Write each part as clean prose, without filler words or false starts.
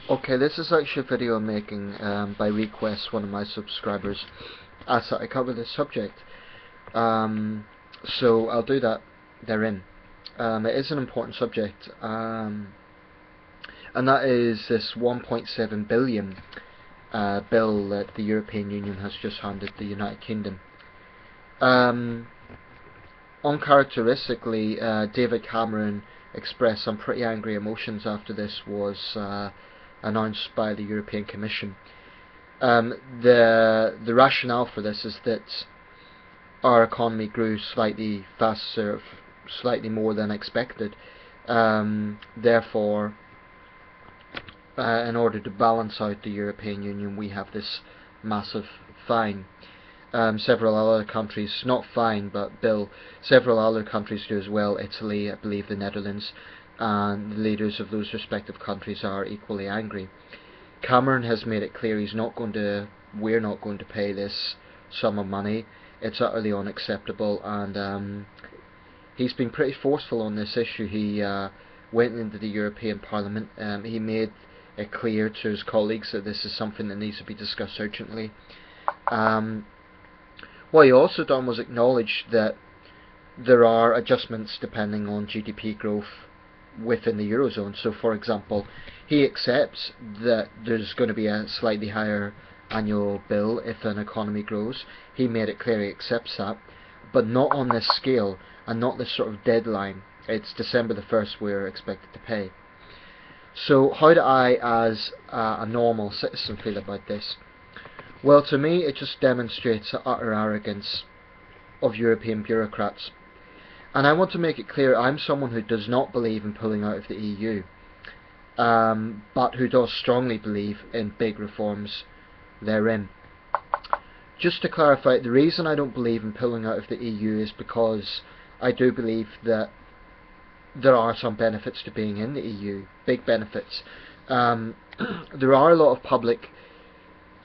Okay, this is actually a video I'm making by request. One of my subscribers asked that I cover this subject, so I'll do that therein. It is an important subject, and that is this 1.7 billion bill that the European Union has just handed the United Kingdom. Uncharacteristically, David Cameron expressed some pretty angry emotions after this was announced by the European Commission. The rationale for this is that our economy grew slightly faster, slightly more than expected. Therefore, in order to balance out the European Union, we have this massive fine. Several other countries, not fine, but bill, several other countries do as well. Italy, I believe the Netherlands, and the leaders of those respective countries are equally angry. Cameron has made it clear we're not going to pay this sum of money. It's utterly unacceptable, and he's been pretty forceful on this issue. He went into the European Parliament. He made it clear to his colleagues that this is something that needs to be discussed urgently. What he also done was acknowledge that there are adjustments depending on GDP growth within the Eurozone. So, for example, he accepts that there's going to be a slightly higher annual bill if an economy grows. He made it clear he accepts that, but not on this scale and not this sort of deadline. It's December the 1st we're expected to pay. So how do I, as a normal citizen, feel about this? Well, to me it just demonstrates the utter arrogance of European bureaucrats. And I want to make it clear, I'm someone who does not believe in pulling out of the EU, but who does strongly believe in big reforms therein. Just to clarify, the reason I don't believe in pulling out of the EU is because I do believe that there are some benefits to being in the EU, big benefits. There are a lot of public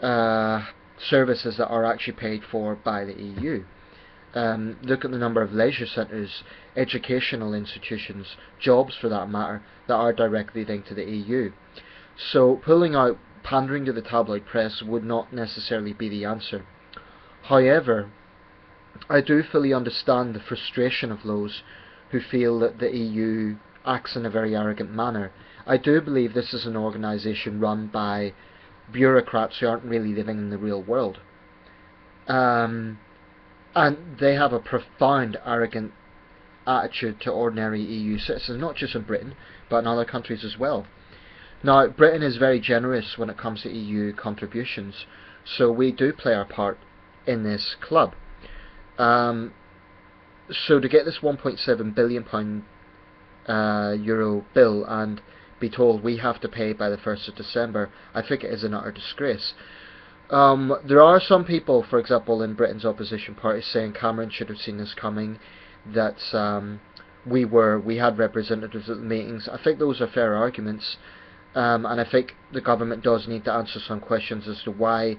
services that are actually paid for by the EU. Look at the number of leisure centres, educational institutions, jobs for that matter, that are directly linked to the EU. So pulling out, pandering to the tabloid press would not necessarily be the answer. However, I do fully understand the frustration of those who feel that the EU acts in a very arrogant manner. I do believe this is an organisation run by bureaucrats who aren't really living in the real world. And they have a profound arrogant attitude to ordinary EU citizens, not just in Britain, but in other countries as well. Now, Britain is very generous when it comes to EU contributions, so we do play our part in this club. So to get this £1.7 billion euro bill and be told we have to pay by the 1st of December, I think it is an utter disgrace. There are some people, for example, in Britain's opposition party saying Cameron should have seen this coming, that we had representatives at the meetings. I think those are fair arguments, and I think the government does need to answer some questions as to why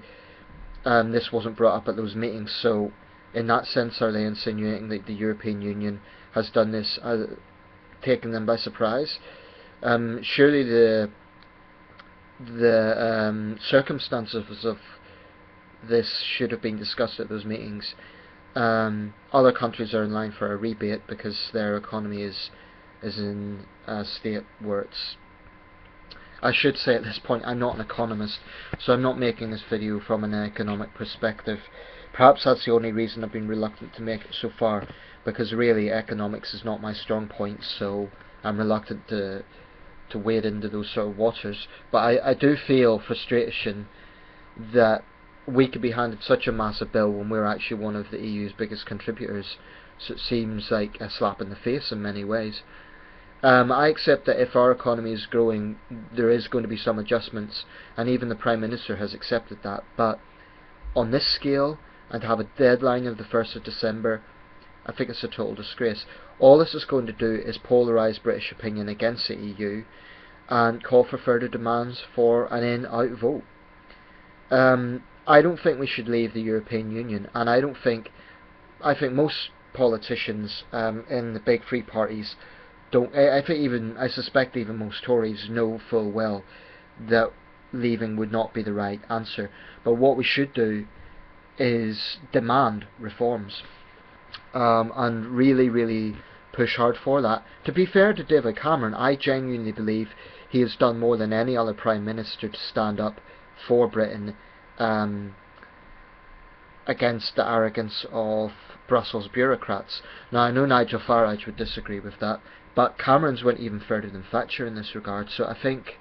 this wasn't brought up at those meetings. So in that sense, are they insinuating that the European Union has done this, taken them by surprise? Surely the circumstances of this should have been discussed at those meetings. Other countries are in line for a rebate because their economy is in a state where it's... I should say at this point, I'm not an economist, so I'm not making this video from an economic perspective. Perhaps that's the only reason I've been reluctant to make it so far, because really economics is not my strong point, so I'm reluctant to wade into those sort of waters. But I do feel frustration that we could be handed such a massive bill when we're actually one of the EU's biggest contributors. So it seems like a slap in the face in many ways. I accept that if our economy is growing, there is going to be some adjustments, and even the Prime Minister has accepted that. But on this scale, and to have a deadline of the 1st of December, I think it's a total disgrace. All this is going to do is polarise British opinion against the EU and call for further demands for an in-out vote. I don't think we should leave the European Union, and I think most politicians in the big three parties don't. I suspect even most Tories know full well that leaving would not be the right answer. But what we should do is demand reforms, and really, really push hard for that. To be fair to David Cameron, I genuinely believe he has done more than any other Prime Minister to stand up for Britain, against the arrogance of Brussels bureaucrats. Now, I know Nigel Farage would disagree with that, but Cameron's went even further than Thatcher in this regard, so I think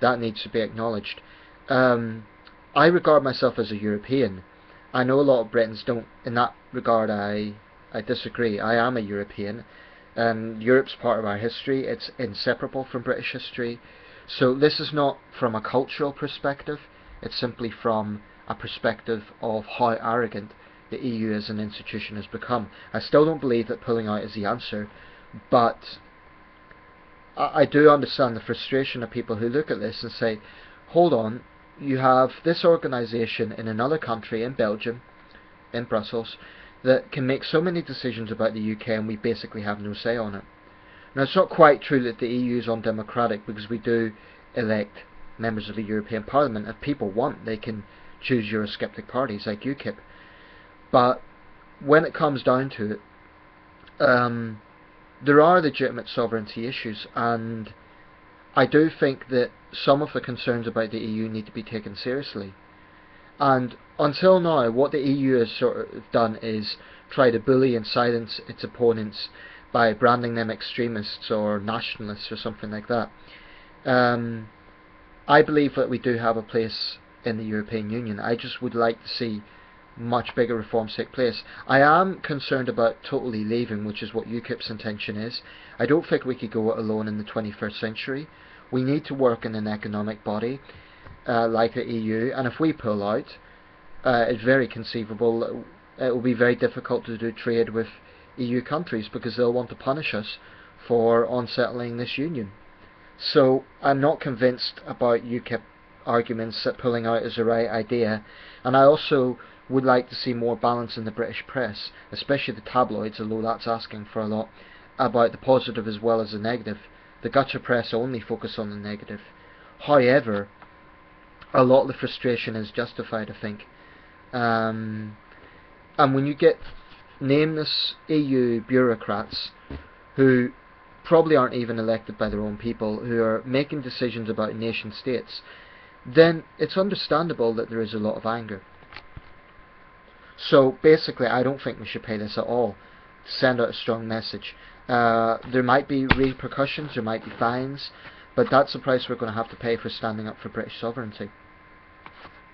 that needs to be acknowledged. I regard myself as a European. I know a lot of Britons don't. In that regard, I disagree. I am a European. Europe's part of our history. It's inseparable from British history. So this is not from a cultural perspective. It's simply from a perspective of how arrogant the EU as an institution has become. I still don't believe that pulling out is the answer, but I do understand the frustration of people who look at this and say, hold on, you have this organisation in another country, in Belgium, in Brussels, that can make so many decisions about the UK and we basically have no say on it. Now, it's not quite true that the EU is undemocratic, because we do elect members of the European Parliament. If people want, they can choose Eurosceptic parties like UKIP. But when it comes down to it, there are legitimate sovereignty issues, and I do think that some of the concerns about the EU need to be taken seriously. And until now, what the EU has sort of done is try to bully and silence its opponents by branding them extremists or nationalists or something like that. I believe that we do have a place in the European Union. I just would like to see much bigger reforms take place. I am concerned about totally leaving, which is what UKIP's intention is. I don't think we could go it alone in the 21st century. We need to work in an economic body like the EU, and if we pull out, it's very conceivable it will be very difficult to do trade with EU countries, because they'll want to punish us for unsettling this union. So I'm not convinced about UKIP arguments that pulling out is the right idea, and I also would like to see more balance in the British press, especially the tabloids, although that's asking for a lot, about the positive as well as the negative. The gutter press only focus on the negative. However, a lot of the frustration is justified, I think. And when you get nameless EU bureaucrats who probably aren't even elected by their own people, who are making decisions about nation states, then it's understandable that there is a lot of anger. So basically, I don't think we should pay this at all to send out a strong message. There might be repercussions, there might be fines, but that's the price we're going to have to pay for standing up for British sovereignty.